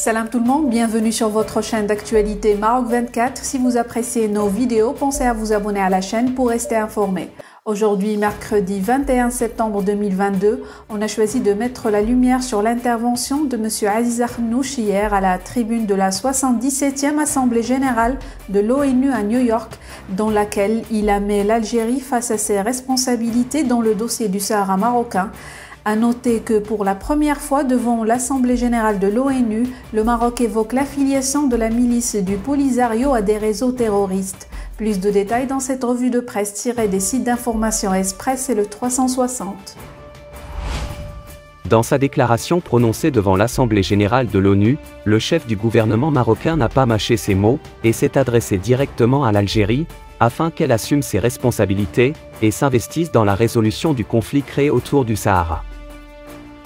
Salam tout le monde, bienvenue sur votre chaîne d'actualité Maroc 24. Si vous appréciez nos vidéos, pensez à vous abonner à la chaîne pour rester informé. Aujourd'hui, mercredi 21 septembre 2022, on a choisi de mettre la lumière sur l'intervention de M. Aziz Akhnouch hier à la tribune de la 77e Assemblée générale de l'ONU à New York, dans laquelle il a mis l'Algérie face à ses responsabilités dans le dossier du Sahara marocain. À noter que pour la première fois devant l'Assemblée générale de l'ONU, le Maroc évoque l'affiliation de la milice du Polisario à des réseaux terroristes. Plus de détails dans cette revue de presse tirée des sites d'information Express et le 360. Dans sa déclaration prononcée devant l'Assemblée générale de l'ONU, le chef du gouvernement marocain n'a pas mâché ses mots et s'est adressé directement à l'Algérie, afin qu'elle assume ses responsabilités et s'investisse dans la résolution du conflit créé autour du Sahara.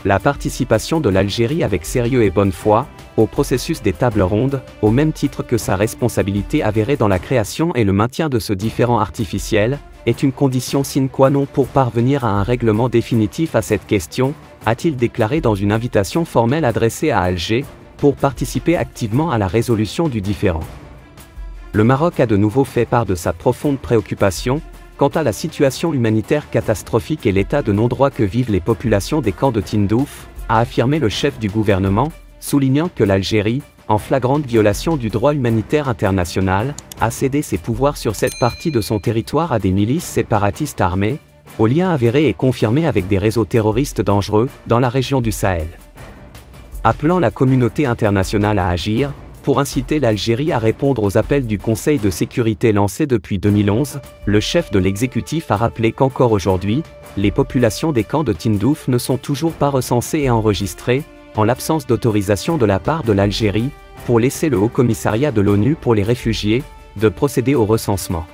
La participation de l'Algérie avec sérieux et bonne foi au processus des tables rondes, au même titre que sa responsabilité avérée dans la création et le maintien de ce différend artificiel, est une condition sine qua non pour parvenir à un règlement définitif à cette question, a-t-il déclaré dans une invitation formelle adressée à Alger, pour participer activement à la résolution du différend. Le Maroc a de nouveau fait part de sa profonde préoccupation quant à la situation humanitaire catastrophique et l'état de non-droit que vivent les populations des camps de Tindouf, a affirmé le chef du gouvernement, soulignant que l'Algérie, en flagrante violation du droit humanitaire international, a cédé ses pouvoirs sur cette partie de son territoire à des milices séparatistes armées, aux liens avérés et confirmés avec des réseaux terroristes dangereux dans la région du Sahel. Appelant la communauté internationale à agir, pour inciter l'Algérie à répondre aux appels du Conseil de sécurité lancés depuis 2011, le chef de l'exécutif a rappelé qu'encore aujourd'hui, les populations des camps de Tindouf ne sont toujours pas recensées et enregistrées, en l'absence d'autorisation de la part de l'Algérie, pour laisser le Haut-Commissariat de l'ONU pour les réfugiés, de procéder au recensement.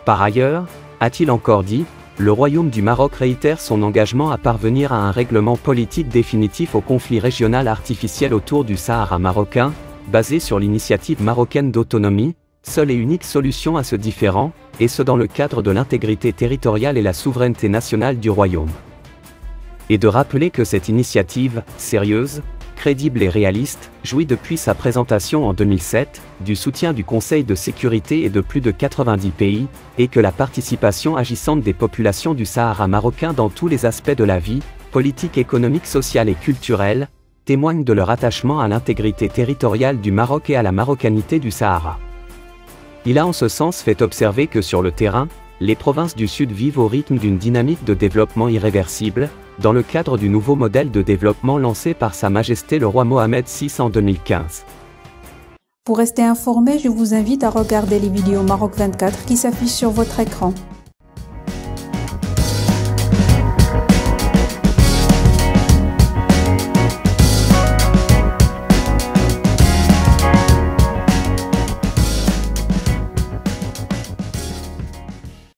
Par ailleurs, a-t-il encore dit, le Royaume du Maroc réitère son engagement à parvenir à un règlement politique définitif au conflit régional artificiel autour du Sahara marocain, basé sur l'initiative marocaine d'autonomie, seule et unique solution à ce différend, et ce dans le cadre de l'intégrité territoriale et la souveraineté nationale du Royaume. Et de rappeler que cette initiative, sérieuse, crédible et réaliste, jouit depuis sa présentation en 2007, du soutien du Conseil de sécurité et de plus de 90 pays, et que la participation agissante des populations du Sahara marocain dans tous les aspects de la vie, politique, économique, sociale et culturelle, témoignent de leur attachement à l'intégrité territoriale du Maroc et à la marocanité du Sahara. Il a en ce sens fait observer que sur le terrain, les provinces du Sud vivent au rythme d'une dynamique de développement irréversible, dans le cadre du nouveau modèle de développement lancé par Sa Majesté le roi Mohamed VI en 2015. Pour rester informé, je vous invite à regarder les vidéos Maroc 24 qui s'affichent sur votre écran.